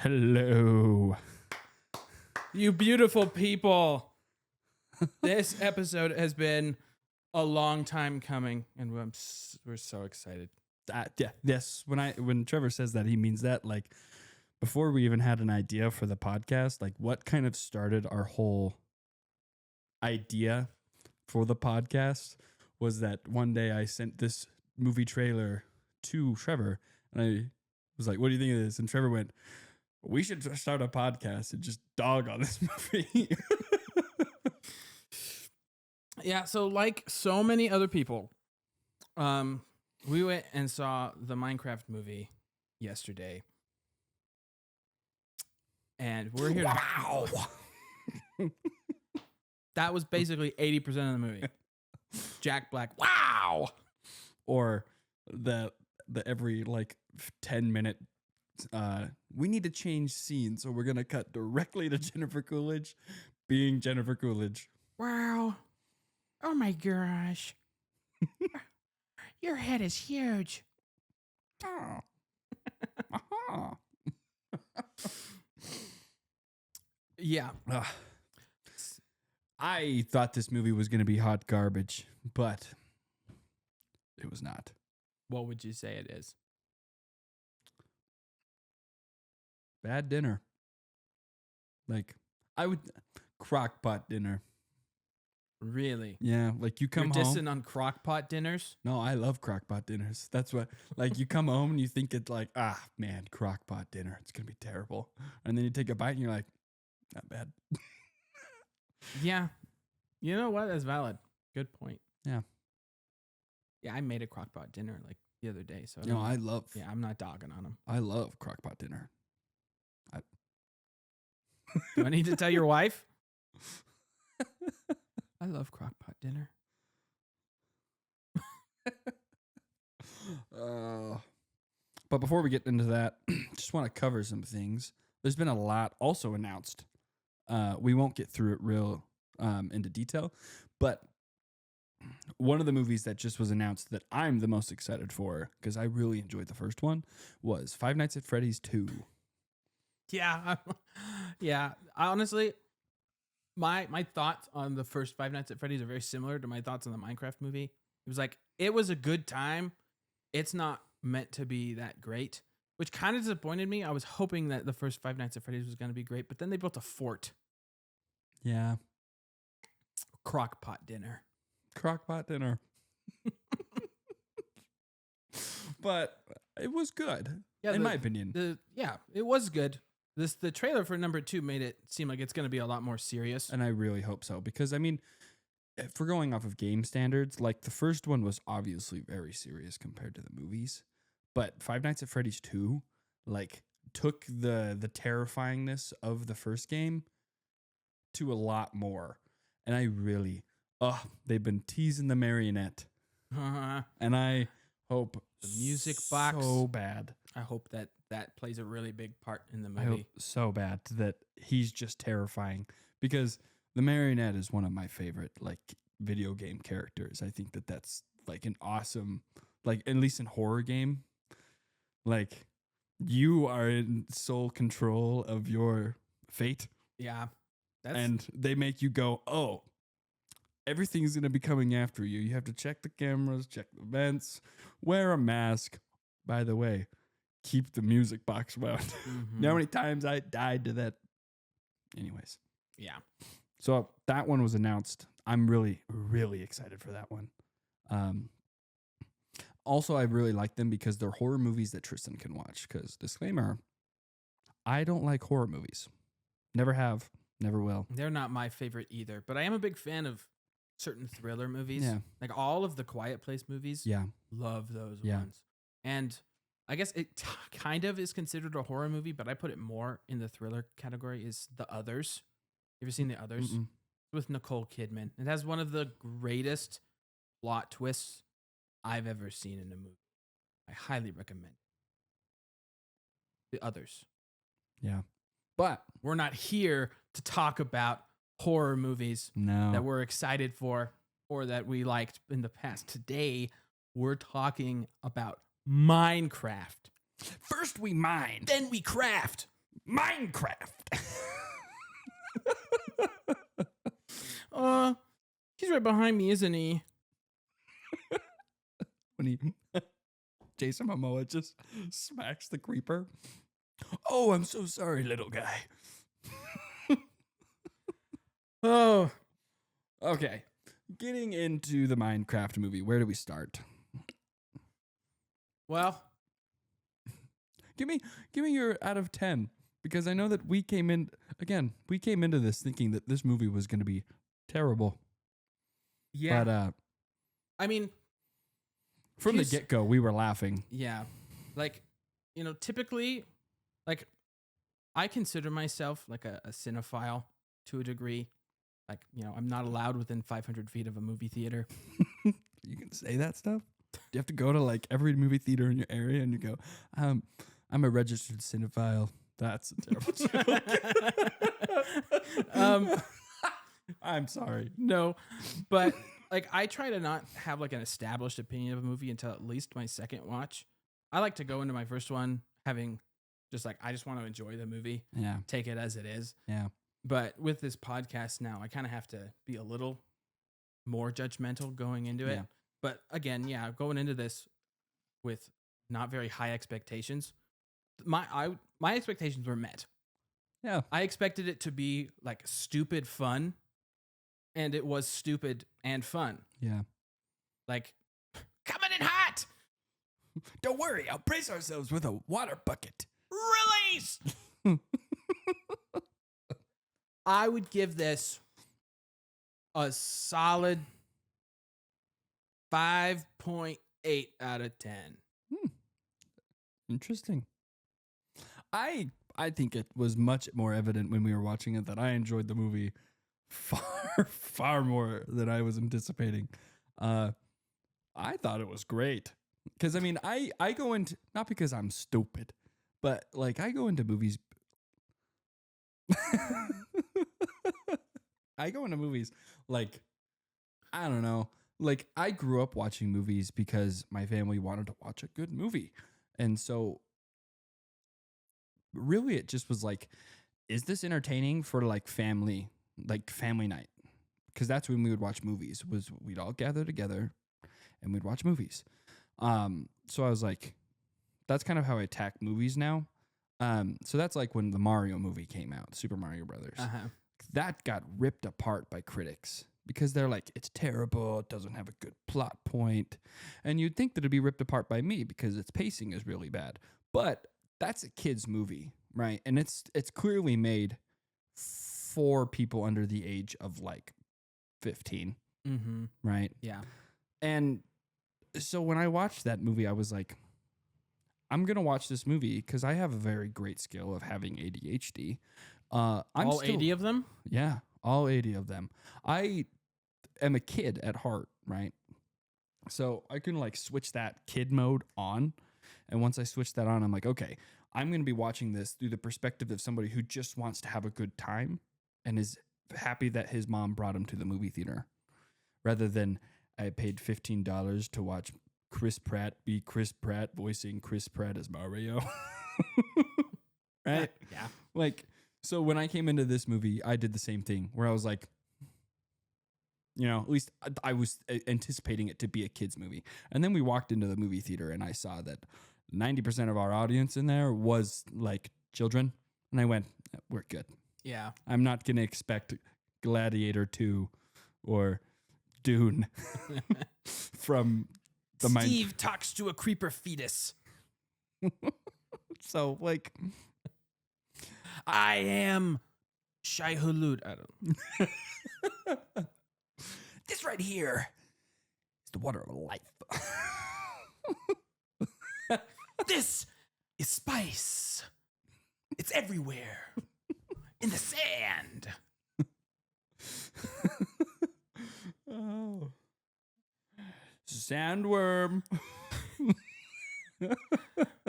Hello. You beautiful people. This episode has been a long time coming, and we're so excited. Yes. When Trevor says that, he means that. Like, before we even had an idea for the podcast, like what kind of started our whole idea for the podcast was that one day I sent this movie trailer to Trevor, and I was like, "What do you think of this?" And Trevor went, "We should start a podcast and just dog on this movie." Yeah, so like so many other people, we went and saw the Minecraft movie yesterday. And we're here Wow. That was basically 80% of the movie. Jack Black, wow. Or the every like 10-minute we need to change scenes, so we're gonna cut directly to Jennifer Coolidge being Jennifer Coolidge. Wow. Oh my gosh. Your head is huge. Oh. Uh-huh. Yeah. I thought this movie was gonna be hot garbage, but it was not. What would you say it is? Bad dinner. Like, I would crock-pot dinner. Really? Yeah, like you come You're home. dissing on crock-pot dinners? No, I love crock-pot dinners. That's what, like, you come home and you think it's like, man, crock-pot dinner. It's going to be terrible. And then you take a bite and you're like, not bad. Yeah. You know what? That's valid. Good point. Yeah. Yeah, I made a crock-pot dinner like the other day. So No, I love. Yeah, I'm not dogging on them. I love crock-pot dinner. Do I need to tell your wife? I love crock-pot dinner. But before we get into that, just want to cover some things. There's been a lot also announced. We won't get through it real into detail, but one of the movies that just was announced that I'm the most excited for, because I really enjoyed the first one, was Five Nights at Freddy's 2. Yeah. Yeah. Honestly, my thoughts on the first Five Nights at Freddy's are very similar to my thoughts on the Minecraft movie. It was like, it was a good time. It's not meant to be that great, which kind of disappointed me. I was hoping that the first Five Nights at Freddy's was going to be great, but then they built a fort. Yeah. Crock-pot dinner. Crock-pot dinner. But it was good, in my opinion. It was good. The trailer for number 2 made it seem like it's going to be a lot more serious. And I really hope so, because I mean, if we're going off of game standards, like the first one was obviously very serious compared to the movies, but Five Nights at Freddy's 2 like took the terrifyingness of the first game to a lot more. And I really they've been teasing the marionette. And I hope the music box so bad. I hope that plays a really big part in the movie. I hope so bad that he's just terrifying, because the marionette is one of my favorite like video game characters. I think that that's like an awesome, like at least in horror game, like you are in sole control of your fate. Yeah. And they make you go, oh, everything's going to be coming after you. You have to check the cameras, check the vents, wear a mask. By the way, keep the music box wound. Mm-hmm. You know how many times I died to that? Anyways. Yeah. So that one was announced. I'm really, really excited for that one. Also, I really like them because they're horror movies that Tristan can watch. Because, disclaimer, I don't like horror movies. Never have, never will. They're not my favorite either, but I am a big fan of certain thriller movies. Yeah. Like all of the Quiet Place movies. Yeah. Love those ones. And I guess it kind of is considered a horror movie, but I put it more in the thriller category is The Others. You ever seen The Others? Mm-mm. With Nicole Kidman. It has one of the greatest plot twists I've ever seen in a movie. I highly recommend The Others. Yeah. But we're not here to talk about horror movies that we're excited for or that we liked in the past. Today, we're talking about Minecraft. First we mine, then we craft. Minecraft. He's right behind me, isn't he? When he Jason Momoa just smacks the creeper. Oh, I'm so sorry, little guy. Oh, Okay. Getting into the Minecraft movie, where do we start? well, Give me your out of 10, because I know that we came into this thinking that this movie was going to be terrible. yeah. But I mean, from the here's- get-go, we were laughing. yeah. Like, typically, like, I consider myself like a cinephile to a degree. Like, I'm not allowed within 500 feet of a movie theater. You can say that stuff? Do you have to go to like every movie theater in your area and you go, I'm a registered cinephile. That's a terrible joke. I'm sorry. No, but like I try to not have like an established opinion of a movie until at least my second watch. I like to go into my first one having just like, I just want to enjoy the movie, Yeah. take it as it is. Yeah. But with this podcast now, I kind of have to be a little more judgmental going into it. Yeah. But again, going into this with not very high expectations, my expectations were met. Yeah. I expected it to be like stupid fun, and it was stupid and fun. Yeah. Like, coming in hot! Don't worry, I'll brace ourselves with a water bucket. Release! I would give this a solid 5.8 out of 10. Interesting. I think it was much more evident when we were watching it that I enjoyed the movie far more than I was anticipating. I thought it was great. Because I mean, I go into, not because I'm stupid, but like I go into movies. I go into movies like, I don't know. Like I grew up watching movies because my family wanted to watch a good movie. And so really it just was like, is this entertaining for like family night? Because that's when we would watch movies, was we'd all gather together and we'd watch movies. So I was like, that's kind of how I attack movies now. So that's like when the Mario movie came out, Super Mario Brothers. Uh-huh. That got ripped apart by critics because they're like, it's terrible, it doesn't have a good plot point. And you'd think that it'd be ripped apart by me because its pacing is really bad. But that's a kid's movie, right? And it's clearly made for people under the age of like 15, Mm-hmm. right? Yeah. And so when I watched that movie, I was like, I'm going to watch this movie because I have a very great skill of having ADHD. I'm All still, 80 of them? Yeah, all 80 of them. I am a kid at heart, right? So I can like switch that kid mode on. And once I switch that on, I'm like, okay, I'm going to be watching this through the perspective of somebody who just wants to have a good time and is happy that his mom brought him to the movie theater, rather than I paid $15 to watch Chris Pratt be Chris Pratt voicing Chris Pratt as Mario. Right? Yeah. Like, so when I came into this movie, I did the same thing where I was like, at least I was anticipating it to be a kid's movie. And then we walked into the movie theater and I saw that 90% of our audience in there was like children. And I went, we're good. Yeah. I'm not going to expect Gladiator 2 or Dune from the Steve talks to a creeper fetus. So, like, I am Shai Hulud. I don't. this right here is the water of life. This is spice. It's everywhere. In the sand. Oh. Sandworm.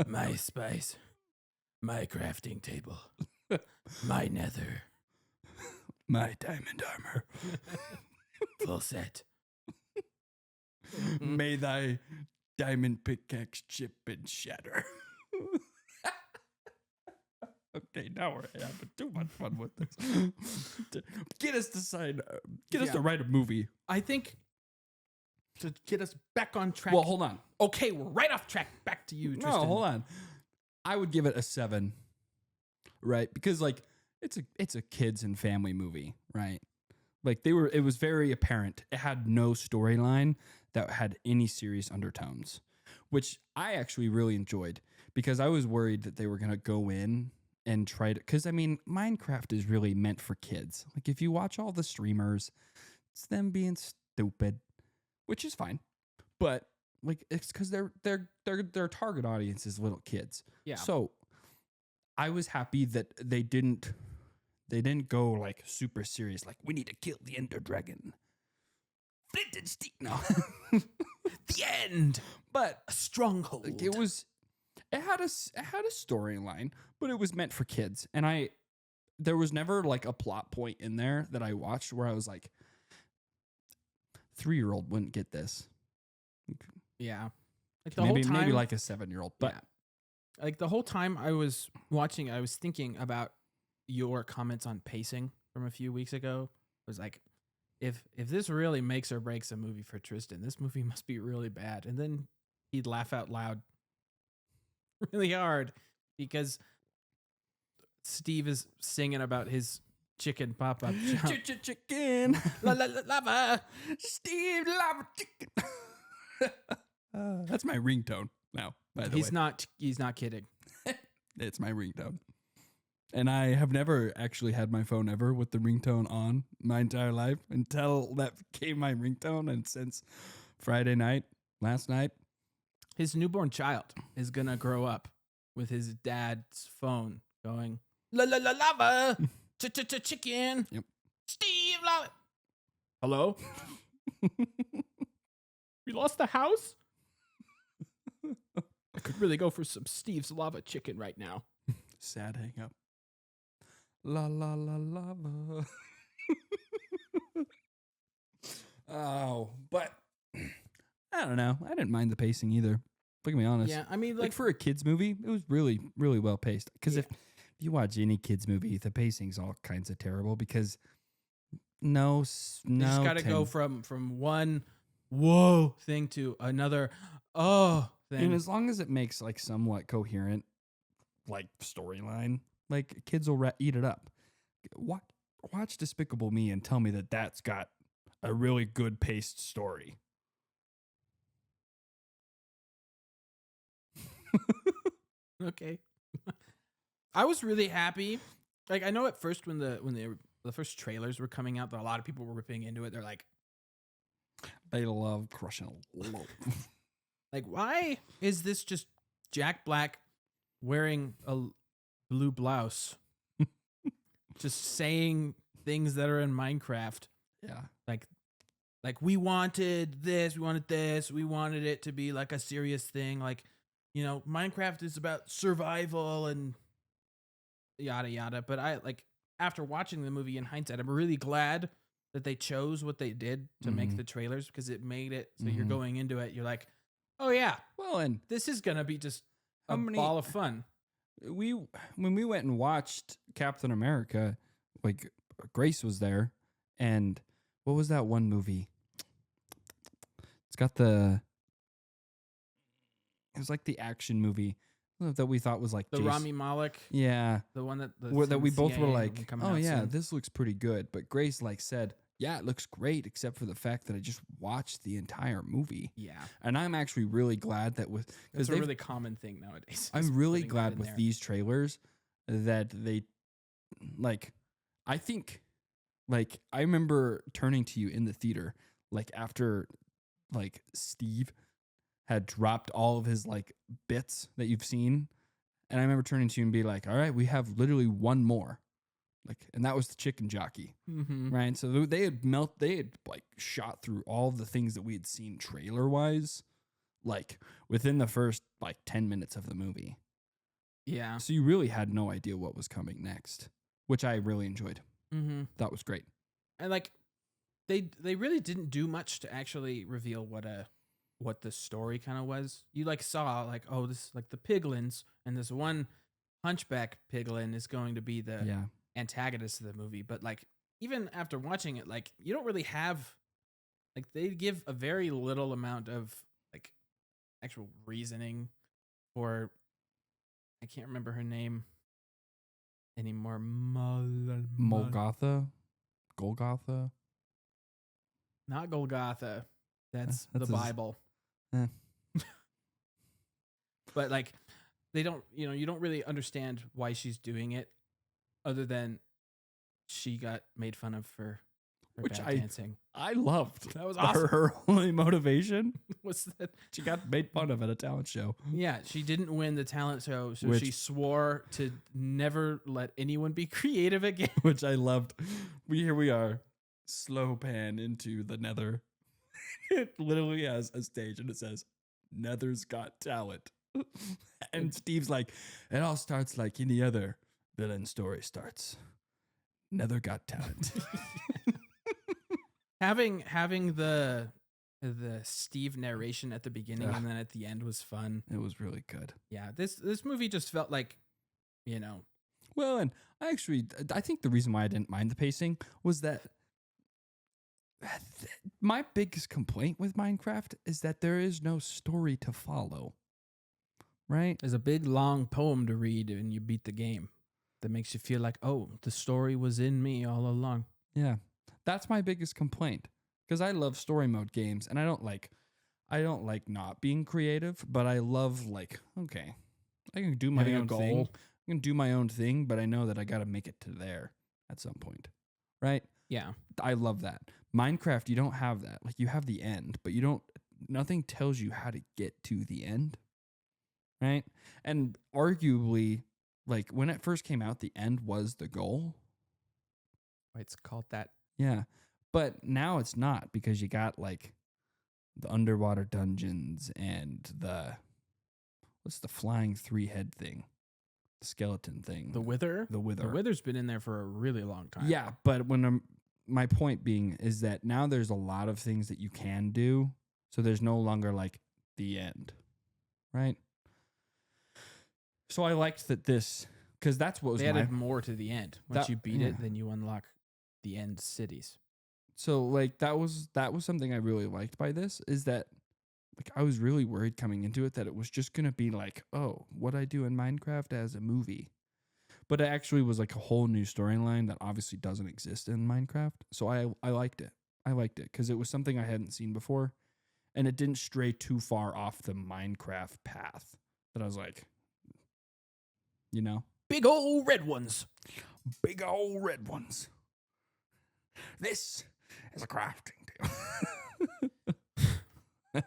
My spice. My crafting table. My nether. My diamond armor. Full set. May thy diamond pickaxe chip and shatter. Okay, now we're having too much fun with this. Get us to sign. Get us to write a movie. I think to get us back on track. Well, hold on. Okay, we're right off track. Back to you, Tristan. No, hold on. I would give it a 7, right? Because like it's a kids and family movie, right? Like it was very apparent. It had no storyline that had any serious undertones, which I actually really enjoyed because I was worried that they were gonna go in and try to. Because I mean, Minecraft is really meant for kids. Like if you watch all the streamers, it's them being stupid, which is fine, but like it's because their target audience is little kids. Yeah. So I was happy that they didn't go like super serious, like we need to kill the Ender Dragon. Flint and Steel. No. The end. But A stronghold. like it had a storyline, but it was meant for kids. And there was never like a plot point in there that I watched where I was like, 3-year-old wouldn't get this. Yeah. Like the Maybe whole time, maybe like a 7-year-old, but yeah. Like the whole time I was watching, I was thinking about your comments on pacing from a few weeks ago. It was like, if this really makes or breaks a movie for Tristan, this movie must be really bad. And then he'd laugh out loud really hard because Steve is singing about his chicken pop-up shop. Chicken. Lava. Steve Lava Chicken. That's my ringtone now, by the way. He's not kidding. It's my ringtone. And I have never actually had my phone ever with the ringtone on my entire life until that became my ringtone. And since Friday night, last night. His newborn child is going to grow up with his dad's phone going, lava, chicken. Yep. Steve Lava. Hello? We lost the house? I could really go for some Steve's Lava chicken right now. Sad hang up. La la la lava. Oh, but I don't know. I didn't mind the pacing either. If I can be honest. Yeah, I mean, like for a kids movie, it was really, really well paced. Because Yeah. if you watch any kids movie, the pacing's all kinds of terrible. Because no, you just got to go from one whoa thing to another oh thing. And as long as it makes like somewhat coherent, like storyline, like kids will eat it up. Watch Despicable Me and tell me that that's got a really good paced story. Okay. I was really happy. Like I know at first when the first trailers were coming out, that a lot of people were ripping into it. They're like, they love crushing a loaf. like, why is this just Jack Black wearing a blue blouse, just saying things that are in Minecraft? Yeah. Like we wanted this, we wanted it to be like a serious thing. Like, you know, Minecraft is about survival and yada yada. But I like after watching the movie in hindsight, I'm really glad that they chose what they did to make the trailers, because it made it so you're going into it, you're like, oh yeah, Well, and this is gonna be just a How many- ball of fun. when we went and watched Captain America, like Grace was there, and what was that one movie? It's got it was like the action movie that we thought was like The Rami Malek, Yeah. the one that That we both were CIA like, coming oh out yeah, soon. this looks pretty good. But Grace like said, yeah, it looks great, except for the fact that I just watched the entire movie. Yeah, And I'm actually really glad that it's a really common thing nowadays. is I'm really putting that glad in with there. these trailers that they like. I think like I remember turning to you in the theater like after like Steve had dropped all of his like bits that you've seen, and I remember turning to you and be like, all right, we have literally one more, like, and that was the chicken jockey. Mm-hmm. Right. So they had like shot through all the things that we had seen trailer wise, like within the first like 10 minutes of the movie. Yeah. So you really had no idea what was coming next, which I really enjoyed. Mm-hmm. That was great. And like they really didn't do much to actually reveal what the story kind of was. You like saw like, oh, this like the piglins and this one Hunchback Piglin is going to be the Yeah. antagonist of the movie, but like even after watching it, like you don't really have like they give a very little amount of like actual reasoning for I can't remember her name anymore. Golgotha. Not Golgotha. That's That's the his- Bible. eh. But like they don't, you don't really understand why she's doing it other than she got made fun of for her Which bad dancing. I loved. That was Her, awesome. her only motivation. What's that? She got made fun of at a talent show. Yeah, she didn't win the talent show, so Which- she swore to never let anyone be creative again. Which I loved. Here we are. Slow pan into the nether. It literally has a stage and it says, Nether's got talent. And Steve's like, it all starts like any other villain story starts. Nether got talent. Having the Steve narration at the beginning Ugh. and then at the end was fun. It was really good. Yeah, this movie just felt like, Well, and I think the reason why I didn't mind the pacing was that my biggest complaint with Minecraft is that there is no story to follow. Right? there's a big long poem to read and you beat the game that makes you feel like, oh, the story was in me all along. Yeah. That's my biggest complaint. Because I love story mode games and I don't like not being creative, but I love like, okay, I can do my Having a own goal. thing. I can do my own thing, but I know that I gotta make it to there at some point. Right? Yeah. I love that. Minecraft, you don't have that. Like you have the end, but nothing tells you how to get to the end. Right? And arguably, like when it first came out, the end was the goal. It's called that. Yeah. But now it's not because you got like the underwater dungeons and what's the flying 3-head thing? The skeleton thing. The Wither? The Wither. The Wither's been in there for a really long time. Yeah, but my point being is that now there's a lot of things that you can do. So there's no longer like the end. Right? So I liked that because that's what was They added more to the end. Once you beat yeah. it, then you unlock the end cities. So like that was something I really liked by this is that like I was really worried coming into it that it was just going to be like, oh, what I do in Minecraft as a movie. But it actually was like a whole new storyline that obviously doesn't exist in Minecraft. So I liked it. I liked it because it was something I hadn't seen before and it didn't stray too far off the Minecraft path that I was like, Big old red ones. big old red ones. This is a crafting table.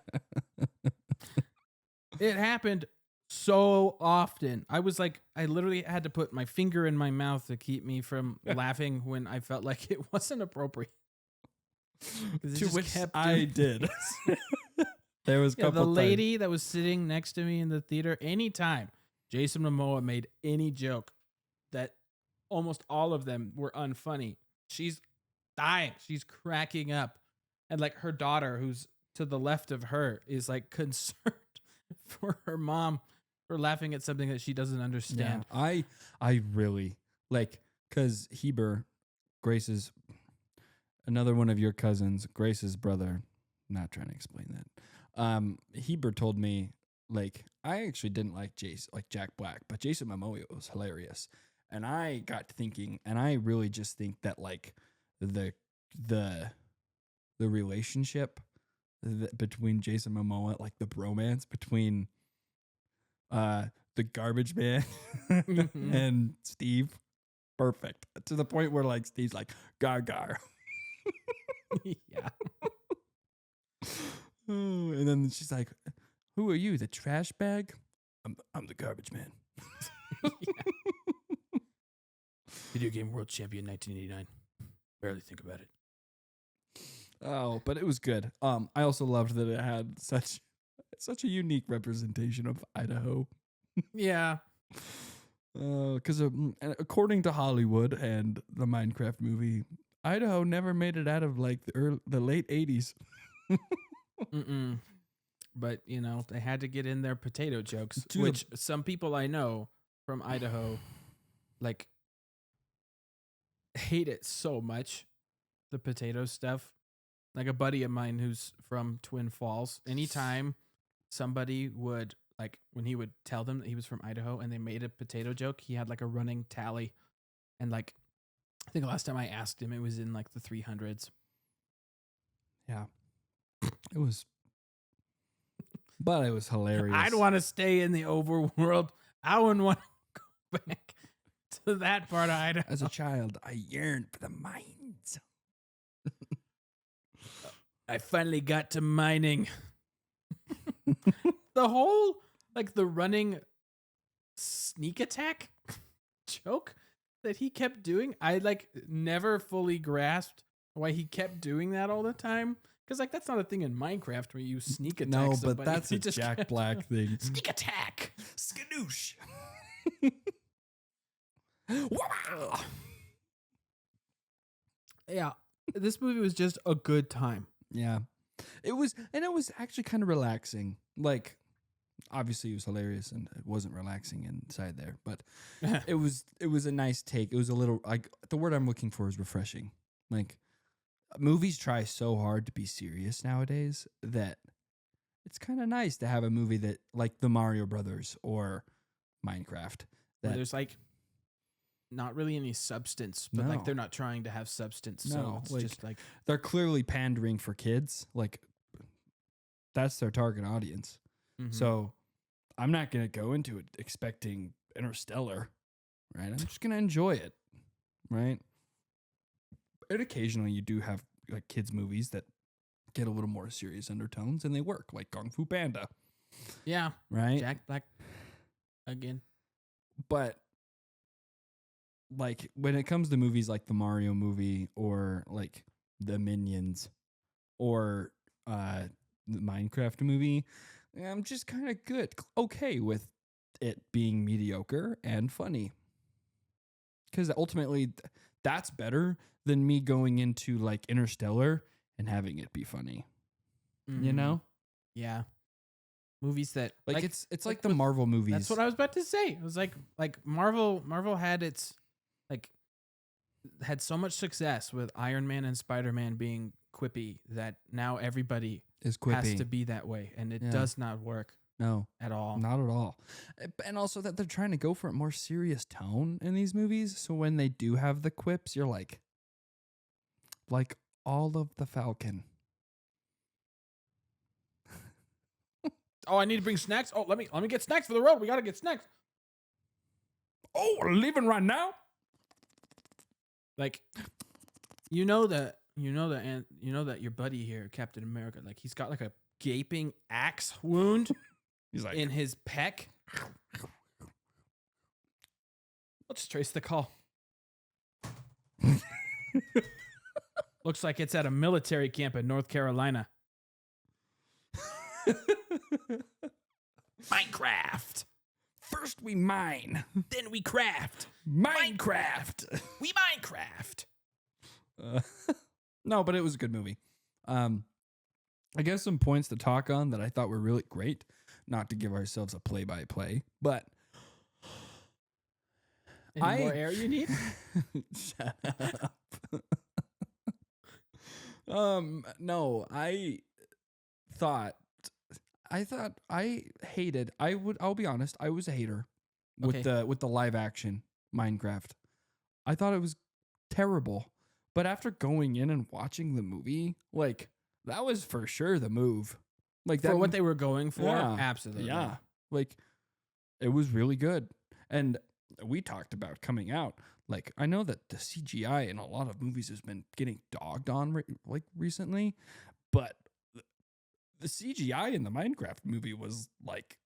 It happened so often. I was like, I literally had to put my finger in my mouth to keep me from laughing when I felt like it wasn't appropriate. 'Cause it To just which kept I doing- did. There was a Yeah, couple the times. lady that was sitting next to me in the theater, anytime Jason Momoa made any joke that almost all of them were unfunny, she's dying. She's cracking up. And like her daughter, who's to the left of her, is like concerned for her mom for laughing at something that she doesn't understand. Yeah, I really like because Heber, Grace's another one of your cousins, Grace's brother. Not trying to explain that. Heber told me like I actually didn't like Jack Black, but Jason Momoa was hilarious, and I got thinking, and I really just think that like the relationship between Jason Momoa, like the bromance between the garbage man Mhm. and Steve, perfect to the point where like Steve's like gar gar. Yeah. Oh, and then she's like, "Who are you, the trash bag?" I'm the garbage man. Video game world champion 1989. Barely think about it. Oh, but it was good. I also loved that it had such a unique representation of Idaho. Yeah. Because according to Hollywood and the Minecraft movie, Idaho never made it out of like the late 80s. Mm-mm. But, they had to get in their potato jokes, To the- which some people I know from Idaho, like, hate it so much. The potato stuff. Like a buddy of mine who's from Twin Falls, anytime somebody would, like, when he would tell them that he was from Idaho and they made a potato joke, he had like a running tally. And like, I think the last time I asked him, it was in like the 300s. Yeah. It was, but it was hilarious. I'd want to stay in the overworld. I wouldn't want to go back to that part of Idaho. As a child, I yearned for the mines. I finally got to mining. The whole, like, the running sneak attack joke that he kept doing, I, like, never fully grasped why he kept doing that all the time. Because, like, that's not a thing in Minecraft where you sneak attack No, somebody. but that's He a just Jack kept Black thing. Sneak attack. Skadoosh. Wow. Yeah. This movie was just a good time. Yeah. It was actually kind of relaxing. Like, obviously it was hilarious and it wasn't relaxing inside there, but it was a nice take. It was a little, like, the word I'm looking for is refreshing. Like, movies try so hard to be serious nowadays that it's kind of nice to have a movie that, like the Mario Brothers or Minecraft, Where that there's, like, not really any substance, but, No. like, they're not trying to have substance. No, So it's like, just, like, they're clearly pandering for kids. Like, that's their target audience. mhm. So I'm not going to go into it expecting Interstellar, right? I'm just going to enjoy it, right? And occasionally you do have, like, kids movies that get a little more serious undertones and they work, like Kung Fu Panda, Yeah. right? Jack Black again. But, like, when it comes to movies like the Mario movie or like the Minions or the Minecraft movie, I'm just kind of okay with it being mediocre and funny. Because ultimately, that's better than me going into, like, Interstellar and having it be funny. You Mhm. know? Yeah. Movies that, Like, it's like like the with- Marvel movies. that's what I was about to say. It was like Marvel had its, like, had so much success with Iron Man and Spider-Man being quippy that now everybody is quippy. has to be that way, and it Yeah. does not work No. at all. Not at all. And also that they're trying to go for a more serious tone in these movies. So when they do have the quips, you're like all of the Falcon. Oh, I need to bring snacks. Oh, let me get snacks for the road. We gotta get snacks. Oh, we're leaving right now? Like, you know that your buddy here, Captain America, like, he's got like a gaping axe wound He's like, in his pec. Let's trace the call. Looks like it's at a military camp in North Carolina. Minecraft. first we mine, Then we craft. Minecraft. We Minecraft. No, but it was a good movie. I guess some points to talk on that I thought were really great. Not to give ourselves a play-by-play, but Any more air you need? Shut up. No, I hated. I'll be honest, I was a hater with Okay. the live action Minecraft. I thought it was terrible. But after going in and watching the movie, like, that was for sure the move. Like, For that what they were going for? Yeah. Absolutely. Yeah. Like, it was really good. And we talked about coming out. Like, I know that the CGI in a lot of movies has been getting dogged on recently, but the CGI in the Minecraft movie was, like,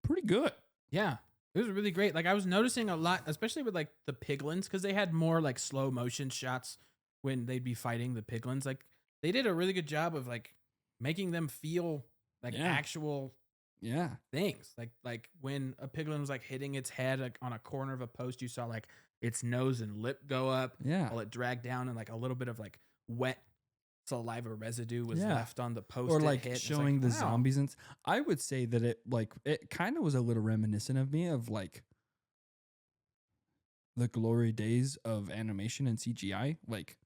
pretty good. Yeah. It was really great. Like, I was noticing a lot, especially with, like, the piglins, because they had more, like, slow motion shots when they'd be fighting the piglins. Like, they did a really good job of, like, making them feel like Yeah. actual Yeah. things. Like when a piglin was, like, hitting its head, like, on a corner of a post, you saw, like, its nose and lip go up Yeah. while it dragged down, and, like, a little bit of, like, wet saliva residue was Yeah. left on the post. Or, it like, hit. It's showing the wow. zombies. I would say that it kind of was a little reminiscent of me of, like, the glory days of animation and CGI, like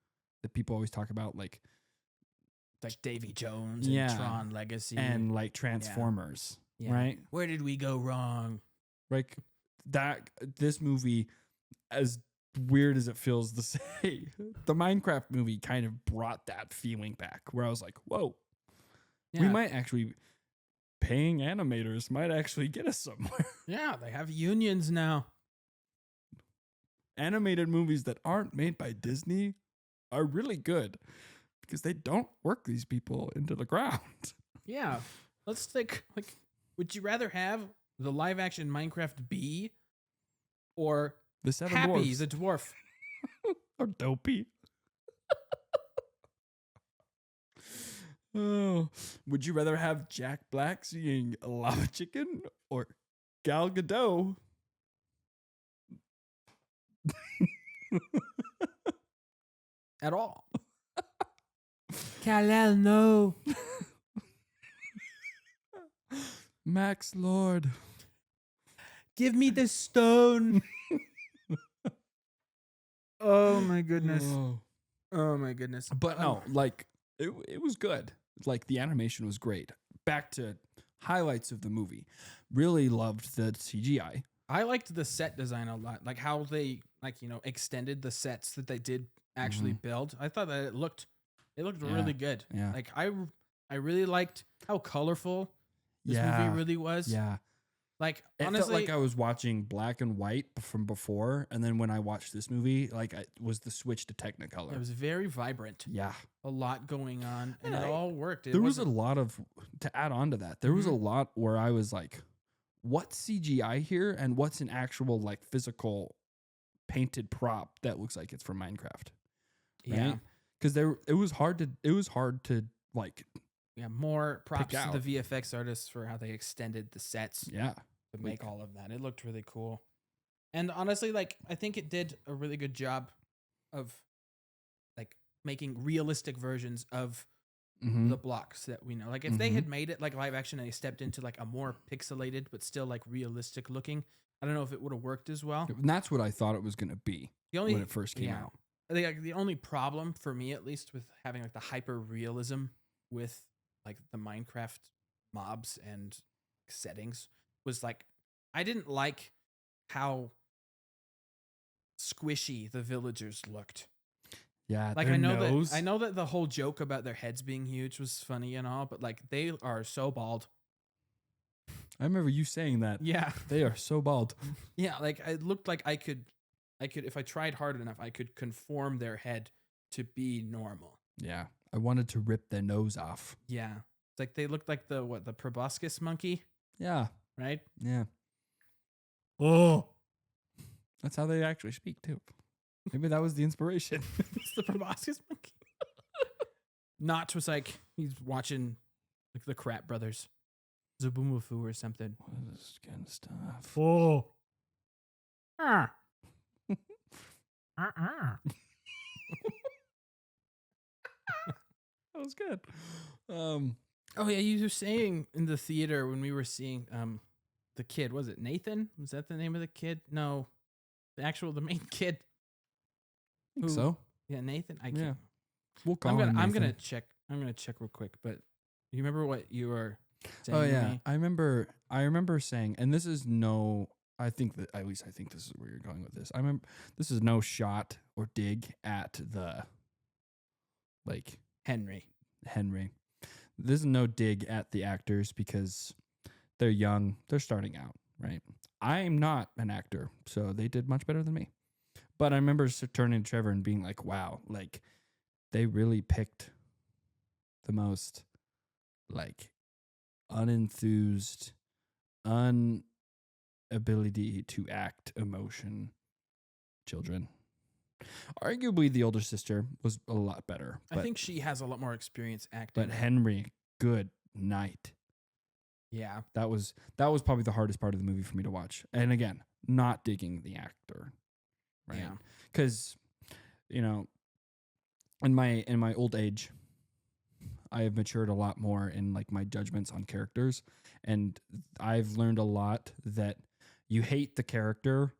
that people always talk about, like Davy Jones and Yeah. Tron Legacy. and like Transformers, Yeah. right? Where did we go wrong? Like that. This movie, as weird as it feels to say, the Minecraft movie kind of brought that feeling back, where I was like, "Whoa, we might actually." Paying animators might actually get us somewhere. Yeah, they have unions now. Animated movies that aren't made by Disney are really good because they don't work these people into the ground. Yeah. Let's think, like, would you rather have the live action Minecraft bee or The Seven Happy Dwarfs the dwarf? or Dopey. Oh, would you rather have Jack Black seeing a lava chicken or Gal Gadot? At all. Kal-El, no. Max Lord. Give me the stone. Oh my goodness. Oh. Oh my goodness. But no, like it was good. Like the animation was great. Back to highlights of the movie. Really loved the CGI. I liked the set design a lot. Like how they extended the sets that they did actually build. I thought that it looked really good. Yeah. Like I really liked how colorful this movie really was. Yeah. Like It honestly, felt like I was watching black and white from before, and then when I watched this movie, like it was the switch to Technicolor. it was very vibrant. Yeah. A lot going on, and And it all worked. There was a lot of, to add on to that, there was a lot where I was like, what's CGI here and what's an actual like physical painted prop that looks like it's from Minecraft? Yeah. Because it was hard to like, More props to out. the VFX artists for how they extended the sets yeah. to make all of that. It looked really cool. And honestly, like I think it did a really good job of like making realistic versions of the blocks that we know. Like if they had made it like live action and they stepped into like a more pixelated but still like realistic looking, I don't know if it would have worked as well. And that's what I thought it was going to be when it first came out. I think like, the only problem for me, at least, with having like the hyper realism with like the Minecraft mobs and settings was like I didn't like how squishy the villagers looked. Yeah, Like their I nose. know that the whole joke about their heads being huge was funny and all, but like they are so bald. I remember you saying that. Yeah. They are so bald. Yeah, like it looked like I could if I tried hard enough, I could conform their head to be normal. Yeah. I wanted to rip their nose off. Yeah. It's like they looked like the proboscis monkey, Yeah. right? Yeah. Oh. That's how they actually speak too. Maybe that was the inspiration. It's the proboscis monkey. Notch was like he's watching like the Crap Brothers, Zaboomafoo or something. What is this kind of stuff? Oh. That was good. Oh yeah, you were saying in the theater when we were seeing the kid, was it Nathan? Was that the name of the kid? No. The main kid. I think so. Yeah, Nathan. I can't. Yeah. We'll call I'm him gonna Nathan. check. I'm gonna check real quick. But you remember what you were saying? Oh to yeah. me? I remember saying, and this is no, I think this is where you're going with this. I remember this is no shot or dig at the like Henry. This is no dig at the actors because they're young. They're starting out, right? I'm not an actor, so they did much better than me. But I remember turning to Trevor and being like, wow, like they really picked the most like unenthused, unability to act emotion children. Arguably, the older sister was a lot better. I think she has a lot more experience acting. But Henry, good night. Yeah. That was probably the hardest part of the movie for me to watch. And again, not digging the actor, right? Yeah. Because in my old age, I have matured a lot more in like my judgments on characters, and I've learned a lot that you hate the character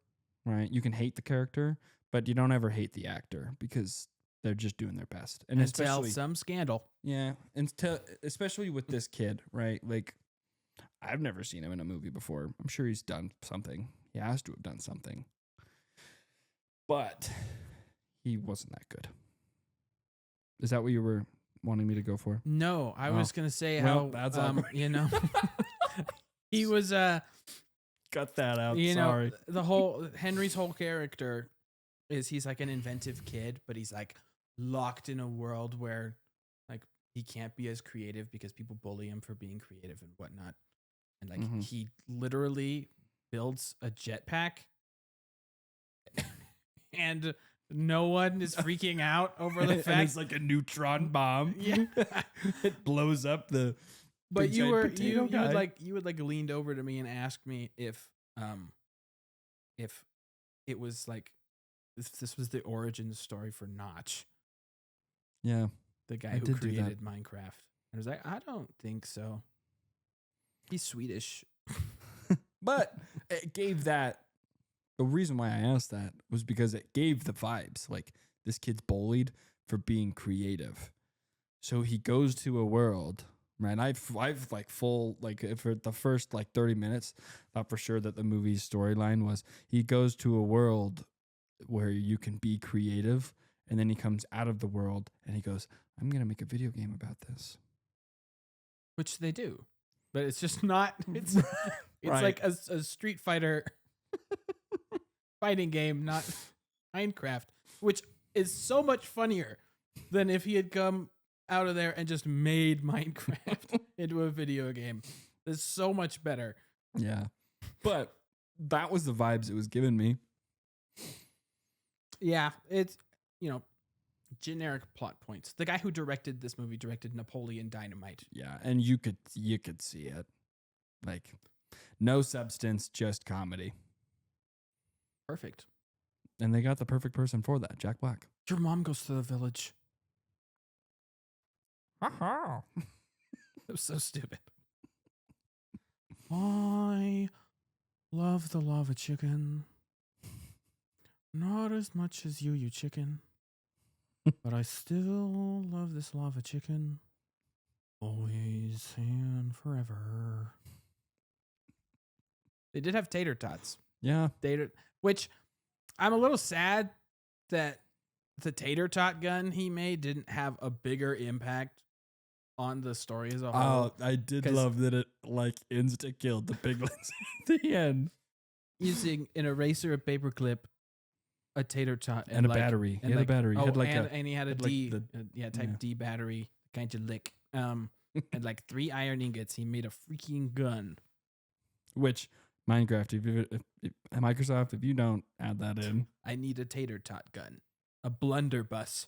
right? You can hate the character, but you don't ever hate the actor because they're just doing their best. And Until especially, some scandal. yeah, especially with this kid, right? Like, I've never seen him in a movie before. I'm sure he's done something. He has to have done something. But he wasn't that good. Is that what you were wanting me to go for? No, I was gonna say Well, how that's awkward. he was Cut that out. you Sorry. know the whole Henry's whole character is he's like an inventive kid, but he's like locked in a world where like he can't be as creative because people bully him for being creative and whatnot. And like Mhm. he literally builds a jetpack and no one is freaking out over the And fact it's like a neutron bomb. Yeah. It blows up the. But big you giant were potato you guy. would like leaned over to me and asked me if it was like if this was the origin story for Notch, Yeah. the guy I who did do that. created Minecraft. And I was like, I don't think so. He's Swedish. But it gave that. The reason why I asked that was because it gave the vibes. Like, this kid's bullied for being creative. So he goes to a world, right? I've like full, like, for the first like 30 minutes, thought for sure that the movie's storyline was he goes to a world where you can be creative. And then he comes out of the world and he goes, I'm going to make a video game about this. Which they do. But it's just not it's Right. like a Street Fighter fighting game, not Minecraft, which is so much funnier than if he had come out of there and just made Minecraft into a video game. It's so much better. Yeah. But that was the vibes it was giving me. Yeah, it's, generic plot points. The guy who directed this movie directed Napoleon Dynamite. Yeah, and you could see it. Like, no substance, just comedy. Perfect. And they got the perfect person for that, Jack Black. Your mom goes to the village. Ha It was so stupid. I love the lava chicken. Not as much as you chicken. But I still love this lava chicken. Always and forever. They did have tater tots. Yeah. Which I'm a little sad that the tater tot gun he made didn't have a bigger impact on the story as a whole. Oh, I did 'Cause- love that it like insta killed the piglets at the end. Using an eraser, a paperclip, a tater tot, And a like- battery. He and had like- a battery. He Oh, had like and he had a had like D, the- type yeah. D battery, kind of lick. And like 3 iron ingots. He made a freaking gun. which Minecraft, Microsoft, if you don't add that in. I need a tater tot gun, a blunderbuss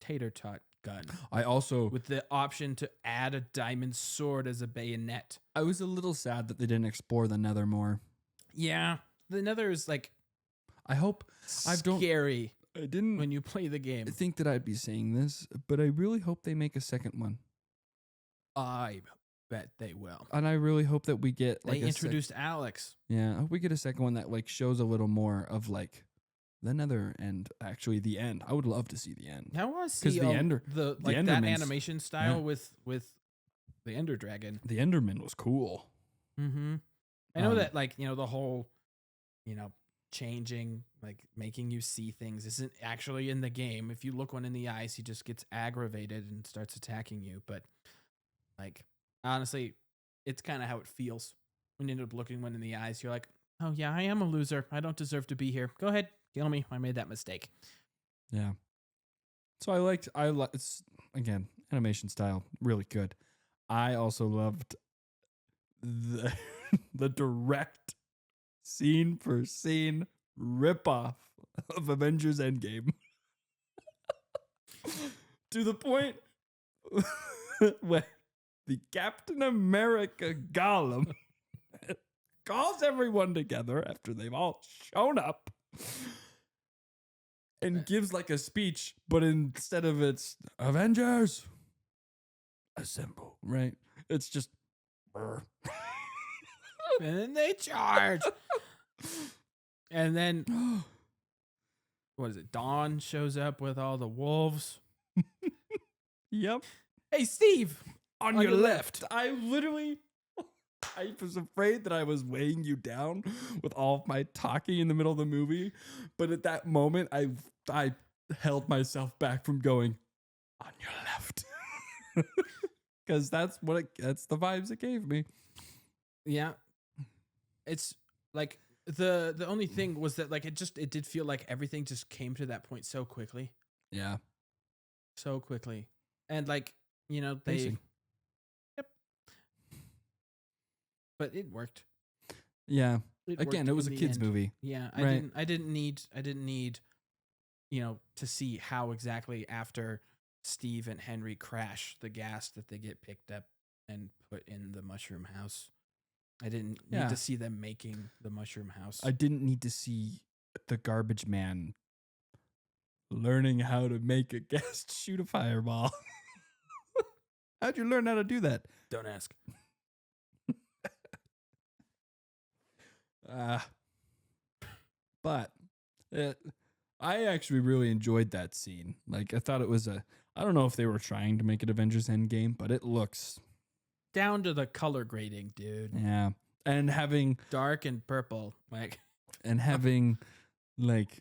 tater tot gun I also with the option to add a diamond sword as a bayonet. I was a little sad that they didn't explore the Nether more. Yeah, the Nether is like I hope I don't scary I didn't when you play the game. think that I'd be saying this, but I really hope they make a second one. I bet they will. And I really hope that we get like They introduced Alex. I hope we get a second one that like shows a little more of like the Nether and actually the end. I would love to see the end. I want to 'Cause see the Ender- the the like that Endermans- animation style yeah. with the Ender Dragon. The Enderman was cool. Mm-hmm. I know Um, that like the whole changing, like making you see things isn't actually in the game. If you look one in the eyes, he just gets aggravated and starts attacking you. But like honestly, it's kind of how it feels when you end up looking one in the eyes. You're like, oh yeah, I am a loser. I don't deserve to be here. Go ahead, kill me. I made that mistake. Yeah. So it's again, animation style, really good. I also loved the the direct scene for scene ripoff of Avengers Endgame. To the point where the Captain America Gollum calls everyone together after they've all shown up and gives like a speech, but instead of it's Avengers assemble, right? It's just brr. And then they charge. And then what is it? Dawn shows up with all the wolves. Yep. Hey, Steve, on your left. I was afraid that I was weighing you down with all of my talking in the middle of the movie, but at that moment, I held myself back from going on your left, because that's the vibes it gave me. Yeah, it's like the only thing was that like it did feel like everything just came to that point so quickly, Yeah, and like they. Pacing. Yep. But it worked. Yeah. It Again, worked it was a in the kids end. movie. Yeah, Right. I didn't need to see how exactly after Steve and Henry crash the gas that they get picked up and put in the mushroom house. I didn't need to see them making the mushroom house. I didn't need to see the garbage man learning how to make a gas to shoot a fireball. How'd you learn how to do that? Don't ask. But I actually really enjoyed that scene. Like, I thought it was I don't know if they were trying to make it Avengers Endgame, but it looks Down to the color grading, dude. yeah. And having Dark and purple, like like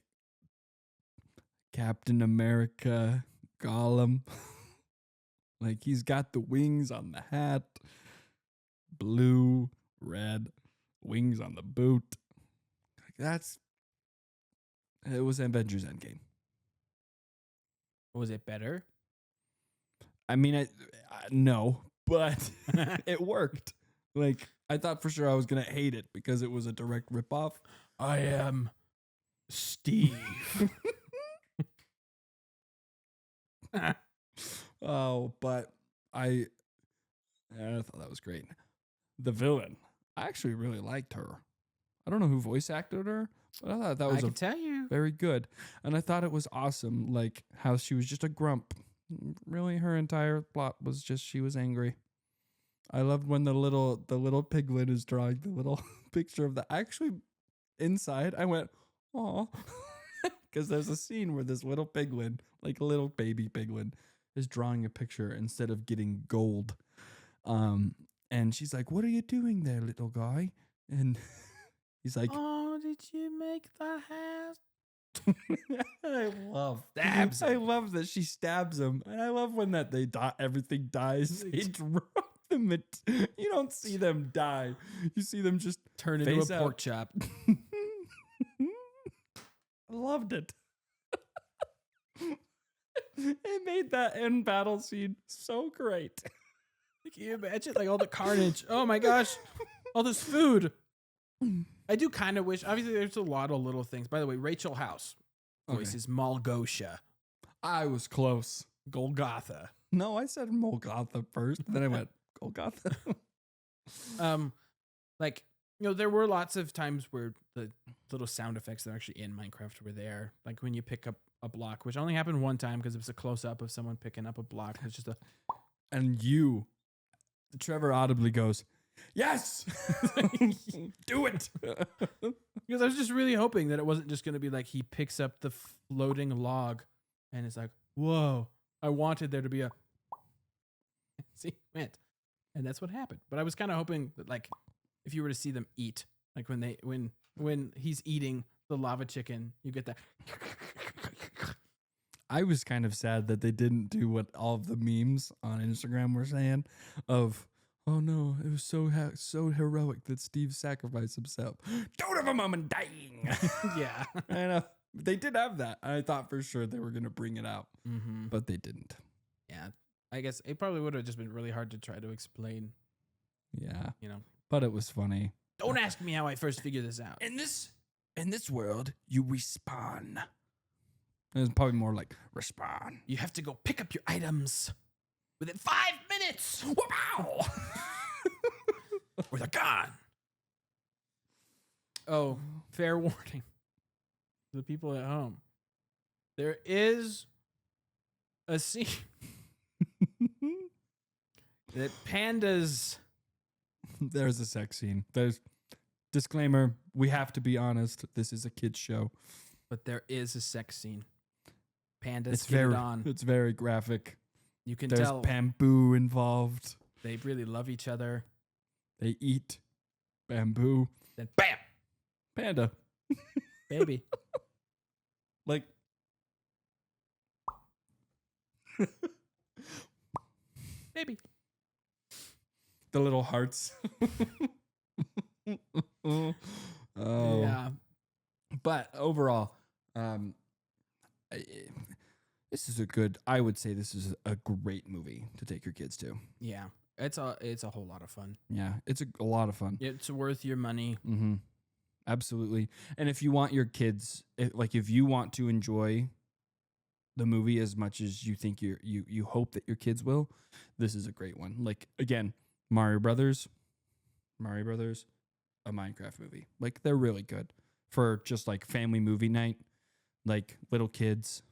Captain America, Gollum. Like, he's got the wings on the hat, blue, red, wings on the boot. Like, it was Avengers Endgame. was it better? I mean, no, but it worked. Like, I thought for sure I was going to hate it because it was a direct ripoff. I am Steve. Oh, but I thought that was great. The villain, I actually really liked her. I don't know who voice acted her, but I thought that was I can tell you. very good. And I thought it was awesome, like how she was just a grump. Really, her entire plot was just she was angry. I loved when the little piglet is drawing the little picture of the actually inside. I went, oh, because there's a scene where this little piglin, like a little baby piglin, is drawing a picture instead of getting gold. And she's like, "What are you doing there, little guy?" And he's like, "Oh, did you make the hat?" I love stabs him. I love that she stabs him, and I love when that everything dies. They drop them. You don't see them die. You see them just turn into a pork chop. I loved it. It made that end battle scene so great. Can you imagine like all the carnage? Oh my gosh, all this food. I do kind of wish. Obviously, there's a lot of little things. By the way, Rachel House voice is Malgosha. I was close. Golgotha. No, I said Golgotha first. Then I went Golgotha. Like there were lots of times where the little sound effects that are actually in Minecraft were there. Like when you pick up a block, which only happened one time because it was a close up of someone picking up a block. It's just and Trevor audibly goes, "Yes, do it." Because I was just really hoping that it wasn't just going to be like he picks up the floating log and it's like, whoa, I wanted there to be a see, went. And that's what happened. But I was kind of hoping that like if you were to see them eat, like when he's eating the lava chicken, you get that. I was kind of sad that they didn't do what all of the memes on Instagram were saying of, "Oh no, it was so heroic that Steve sacrificed himself. Don't have a moment dying." Yeah. And they did have that. I thought for sure they were going to bring it out, but they didn't. Yeah. I guess it probably would have just been really hard to try to explain. Yeah. But it was funny. Don't ask me how I first figured this out. In this world, you respawn. It was probably more like respawn. You have to go pick up your items within 5 minutes. Wow. Or they're gone. Oh, fair warning. The people at home. There is a scene that pandas. There's a sex scene. There's Disclaimer, we have to be honest. This is a kid's show. But there is a sex scene. Pandas It's get very it on. it's very graphic. You can There's tell bamboo involved. they really love each other. They eat bamboo. Then bam, Panda. baby. Like Baby. the little hearts. Oh. Yeah. But overall, this is I would say this is a great movie to take your kids to. Yeah. It's a whole lot of fun. Yeah, it's a lot of fun. It's worth your money. Mm-hmm. Absolutely. And if you want your kids, if you want to enjoy the movie as much as you think you hope that your kids will, this is a great one. Like, again, Mario Brothers, a Minecraft movie. Like, they're really good for just like family movie night, like little kids.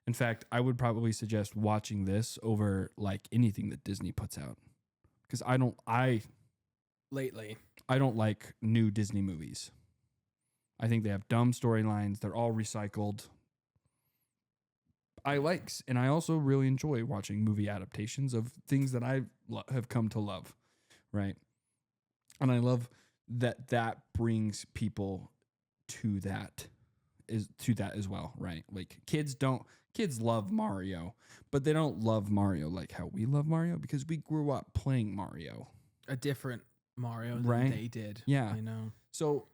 In fact, I would probably suggest watching this over like anything that Disney puts out, because I don't like new Disney movies. I think they have dumb storylines. They're all recycled. I also really enjoy watching movie adaptations of things that I have come to love, right? And I love that brings people to that as well, right? Like kids love Mario, but they don't love Mario like how we love Mario, because we grew up playing Mario. A different Mario than Right? they did. Yeah. I know. So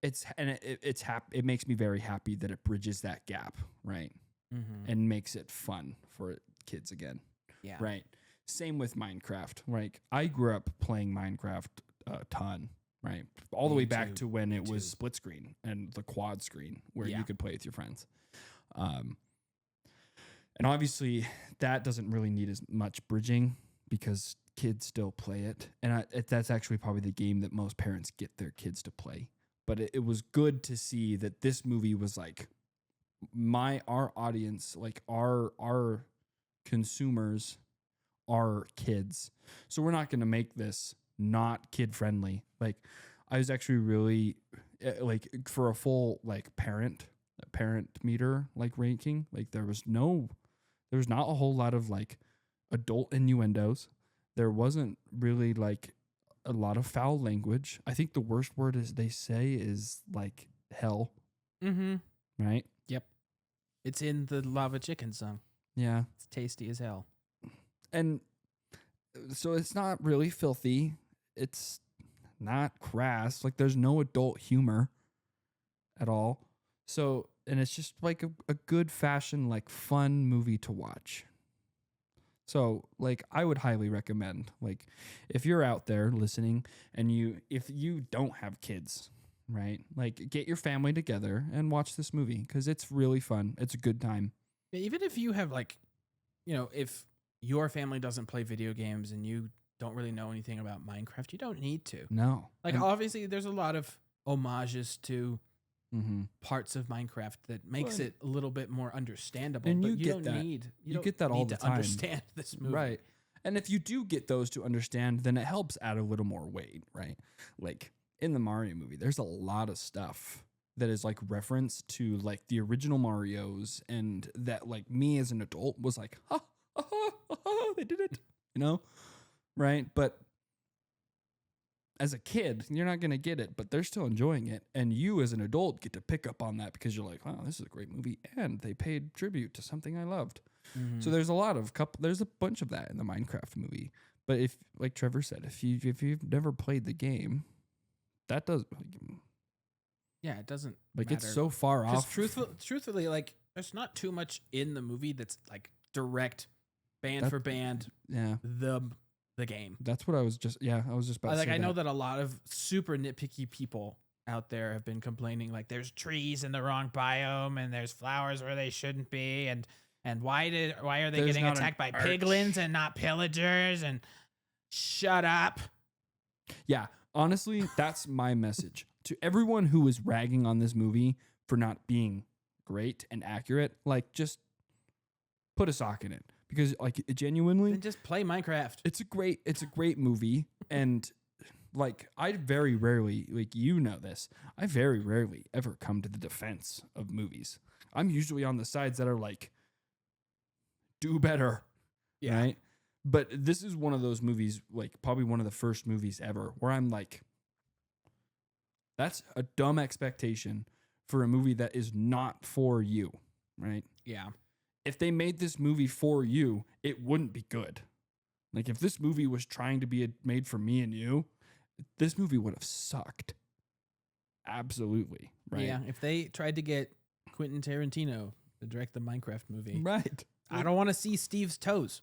it makes me very happy that it bridges that gap, right? Mm-hmm. And makes it fun for kids again. Yeah. Right. Same with Minecraft. Like, I grew up playing Minecraft a ton, right? All the Me way back too. to when Me it was too. split screen and the quad screen where Yeah. you could play with your friends. And obviously that doesn't really need as much bridging because kids still play it. And that's actually probably the game that most parents get their kids to play. But it was good to see that this movie was like our audience, like our consumers are kids. So we're not going to make this not kid friendly. Like, I was actually really like, for a full like parent meter like ranking, like there was not a whole lot of like adult innuendos. There wasn't really like a lot of foul language. I think the worst word they say is like hell, Mm-hmm. right? It's in the Lava Chicken song. Yeah. It's tasty as hell. And so it's not really filthy. It's not crass. Like, there's no adult humor at all. So, and it's just like a good fashion, like fun movie to watch. So, like, I would highly recommend, like, if you're out there listening and if you don't have kids, right? Like, get your family together and watch this movie because it's really fun. It's a good time. Even if you have like, if your family doesn't play video games and you don't really know anything about Minecraft, you don't need to. No. Like, obviously, there's a lot of homages to Mm-hmm. parts of Minecraft that makes it a little bit more understandable. And but you you get don't that. need You get that all the to time. understand this movie. Right. And if you do get those to understand, then it helps add a little more weight, right? Like, in the Mario movie, there's a lot of stuff that is like reference to like the original Marios, and that like me as an adult was like, ha, ha, ha, ha, ha, they did it, right? But as a kid, you're not going to get it, but they're still enjoying it. And you as an adult get to pick up on that because you're like, wow, this is a great movie. And they paid tribute to something I loved. Mm-hmm. So there's there's a bunch of that in the Minecraft movie. But if, like Trevor said, if you've never played the game, that does, Yeah, it doesn't like, matter. it's so far off. Truthfully, like, there's not too much in the movie that's like direct band for band Yeah, the game. that's what I was just about to say. I know that a lot of super nitpicky people out there have been complaining, like, there's trees in the wrong biome and there's flowers where they shouldn't be, and why are they There's getting not attacked by an arch. piglins and not pillagers, and shut up. Yeah, honestly, that's my message to everyone who is ragging on this movie for not being great and accurate. Like, just put a sock in it, because like, genuinely, Then just play Minecraft. it's a great movie, and like I very rarely, like you know this, I very rarely ever come to the defense of movies. I'm usually on the sides that are like, do better, Yeah. right? But this is one of those movies, like probably one of the first movies ever, where I'm like, that's a dumb expectation for a movie that is not for you, right? Yeah. If they made this movie for you, it wouldn't be good. Like if this movie was trying to be made for me and you, this movie would have sucked. Absolutely, right? Yeah. If they tried to get Quentin Tarantino to direct the Minecraft movie, Right. I don't want to see Steve's toes.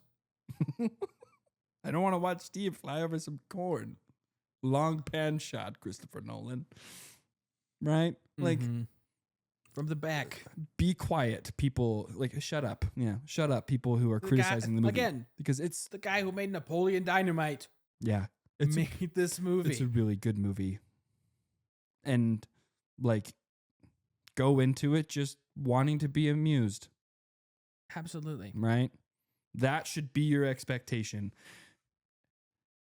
I don't want to watch Steve fly over some corn. Long pan shot, Christopher Nolan. Right? Like, Mhm. From the back. be quiet, people. Like, shut up. Yeah, shut up, people who are criticizing the movie. Again, because it's, the guy who made Napoleon Dynamite yeah, made this movie. it's a really good movie. And, like, go into it just wanting to be amused, Absolutely. right? That should be your expectation.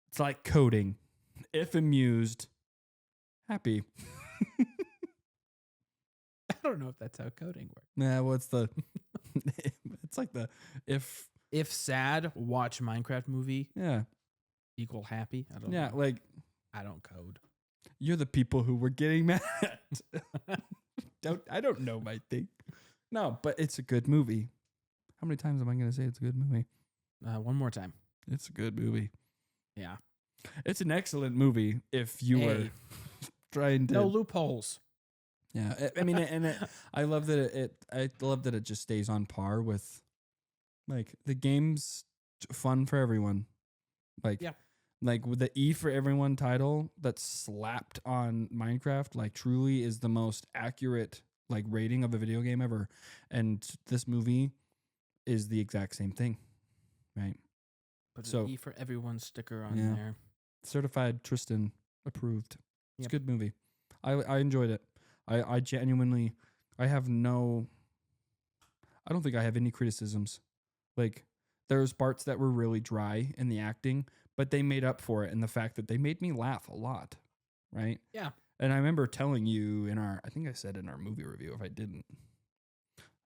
It's like coding. If amused, happy. I don't know if that's how coding works. Nah, what's the? It's like the if. If sad, watch Minecraft movie Yeah, equal happy. I don't yeah. know. Like I don't code. you're the people who were getting mad. I don't know my thing. No, but it's a good movie. How many times am I going to say it's a good movie? One more time. It's a good movie. Yeah. It's an excellent movie. If you were Hey. trying to, No loopholes. yeah. I mean, I love that I love that it just stays on par with, like the game's fun for everyone. Like, Yeah. like with the E for everyone title that's slapped on Minecraft, like truly is the most accurate like rating of a video game ever. And this movie is the exact same thing, right? Put So- an E for everyone sticker on Yeah. there. Certified Tristan approved. It's Yep. a good movie. I enjoyed it. I genuinely, I have no, I don't think I have any criticisms. Like there's parts that were really dry in the acting, but they made up for it in the fact that they made me laugh a lot, right? Yeah. And I remember telling you I think I said in our movie review, if I didn't,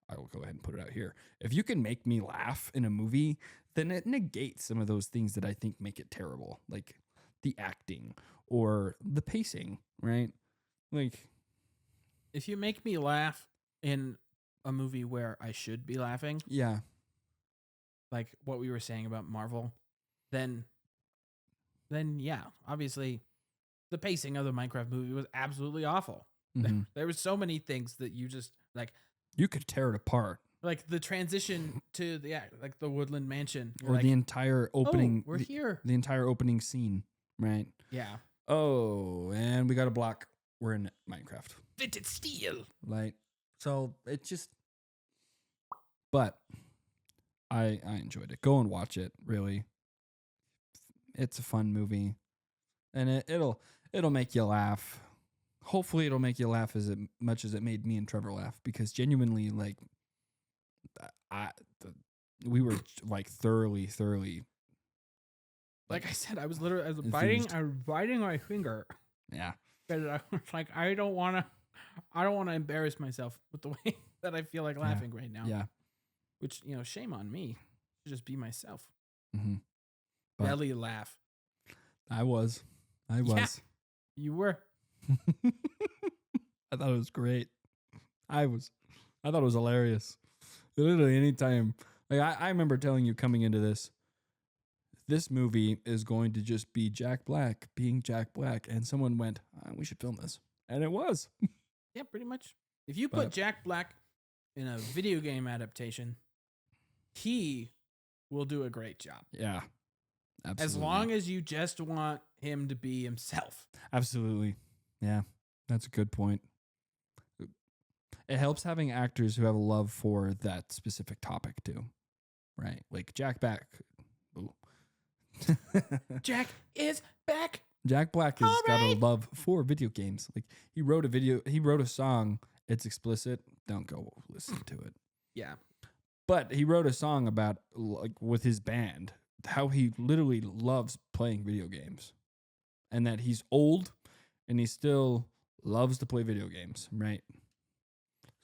I will go ahead and put it out here. If you can make me laugh in a movie, then it negates some of those things that I think make it terrible, like the acting or the pacing, right? Like, If you make me laugh in a movie where I should be laughing, yeah, like what we were saying about Marvel, then yeah, obviously the pacing of the Minecraft movie was absolutely awful. mhm. There were so many things that you just You could tear it apart, like the transition to like the Woodland Mansion. You're or like, the entire opening. oh, we're here. The entire opening scene, right? Yeah. Oh, and we got a block. We're in Minecraft. Vintage steel. Like, so it just, but I enjoyed it. Go and watch it. Really, it's a fun movie, and it'll make you laugh. Hopefully, it'll make you laugh as much as it made me and Trevor laugh, because genuinely, like, we were like thoroughly. Like I said, I was biting Enthused. my finger. Yeah. Because I was like, I don't want to embarrass myself with the way that I feel like laughing right now. Yeah. Which, shame on me. Should just be myself. Mm-hmm. But- Belly laugh. I was. You were. I thought it was great. I thought it was hilarious. Literally anytime. Like I remember telling you coming into this movie is going to just be Jack Black being Jack Black, and someone went, we should film this. And it was. Yeah, pretty much. If you put But- Jack Black in a video game adaptation, he will do a great job. Yeah. Absolutely. As long as you just want him to be himself. Absolutely. Yeah. That's a good point. It helps having actors who have a love for that specific topic too. Right? Like Jack Black. Ooh. Jack is back. Jack Black has All got a right. love for video games. Like he wrote a song. It's explicit. Don't go listen to it. Yeah. But he wrote a song about like with his band, how he literally loves playing video games. and that he's old and he still loves to play video games, right?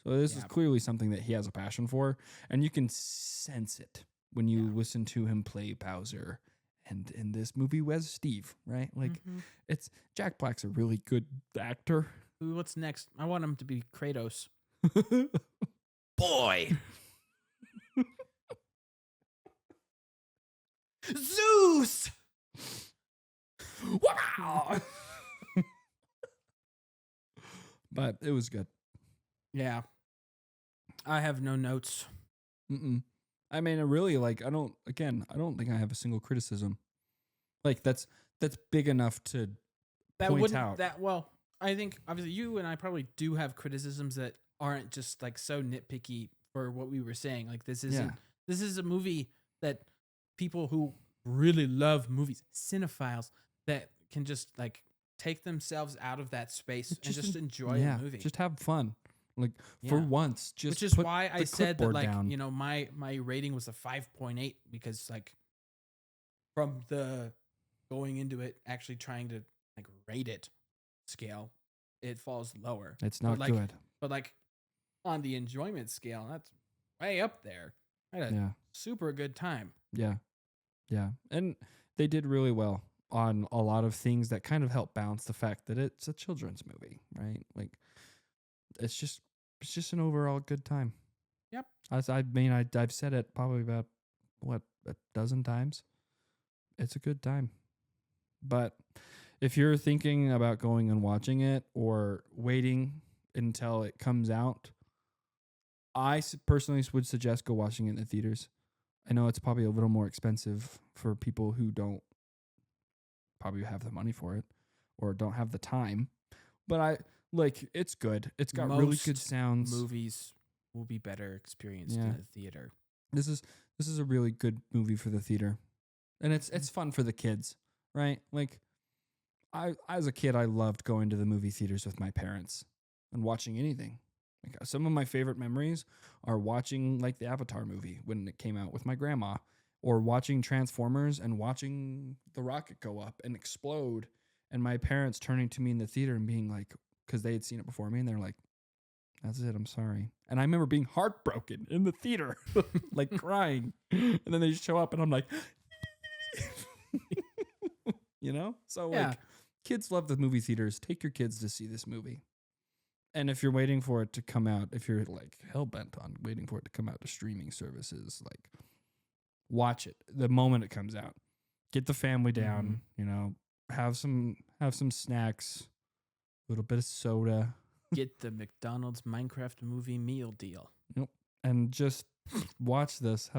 So this is clearly something that he has a passion for, and you can sense it when you listen to him play Bowser. And in this movie was Steve, right? Like it's Jack Black's a really good actor. Ooh, what's next? I want him to be Kratos. Boy. Zeus. Wow. But it was good. Yeah. I have no notes. I mean, I really I don't think I have a single criticism. Like that's big enough to point out. I think obviously you and I probably do have criticisms that aren't just like so nitpicky for what we were saying. Like this is a movie that people who really love movies, cinephiles, that can just like take themselves out of that space and just enjoy a movie. Just have fun. Like for once, just which is put why I the said that, like, down. you know, my rating was a 5.8 because like from the going into it, actually trying to like rate it scale, it falls lower. It's not good. But like on the enjoyment scale, that's way up there. I had a super good time. Yeah. Yeah. And they did really well on a lot of things that kind of help balance the fact that it's a children's movie, right? Like it's just an overall good time. Yep. I've said it probably about a dozen times. It's a good time. But if you're thinking about going and watching it or waiting until it comes out, I personally would suggest go watching it in the theaters. I know it's probably a little more expensive for people who don't probably have the money for it or don't have the time, but it's good. It's got really good sounds. Movies will be better experienced in a theater. This is a really good movie for the theater, and it's fun for the kids, right? Like I as a kid, I loved going to the movie theaters with my parents and watching anything. Like some of my favorite memories are watching like the Avatar movie when it came out with my grandma, or watching Transformers and watching the rocket go up and explode, and my parents turning to me in the theater and being like, because they had seen it before me, and they're like, "That's it, I'm sorry." And I remember being heartbroken in the theater, like crying, and then they show up, and I'm like, you know. So like, kids love the movie theaters. Take your kids to see this movie. And if you're waiting for it to come out, if you're like hell-bent on waiting for it to come out to streaming services, like watch it the moment it comes out. Get the family down, you know, have some snacks, a little bit of soda. Get the McDonald's Minecraft movie meal deal. Yep. And just watch this.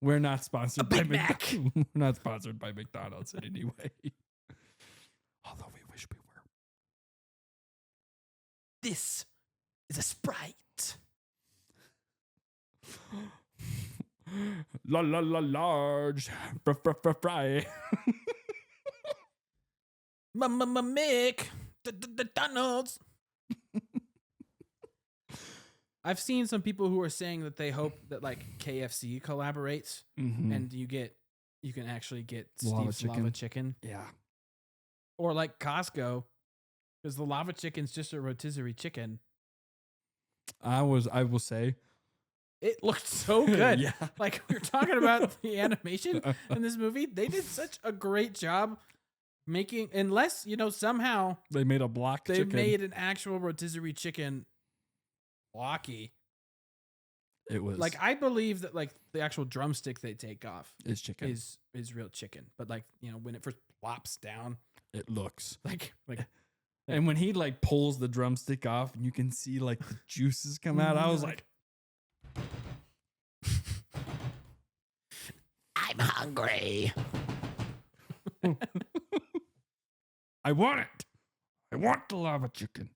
We're not sponsored by McDonald's. We're not sponsored by McDonald's in any way. Although we wish we were. This is a Sprite. Large fry. Mick. McDonald's. I've seen some people who are saying that they hope that like KFC collaborates and you can actually get Steve's lava chicken. Yeah. Or like Costco, because the lava chicken's just a rotisserie chicken. I will say it looked so good. Yeah. Like we were talking about the animation in this movie. They did such a great job making, unless, you know, somehow they made a block they chicken. made an actual rotisserie chicken blocky. It was like, I believe that like the actual drumstick they take off is chicken. Is real chicken. But like, you know, when it first plops down, it looks like and when he like pulls the drumstick off and you can see like the juices come out, I was like, I'm hungry. I want it. I want the lava chicken.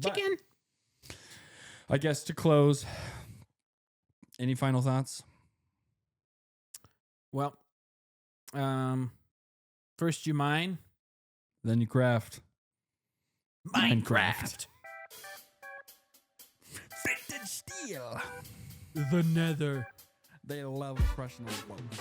Chicken. I guess to close, any final thoughts? Well, first you mine, then you craft. Minecraft. Vintage steel. The Nether. They love crushing those bones.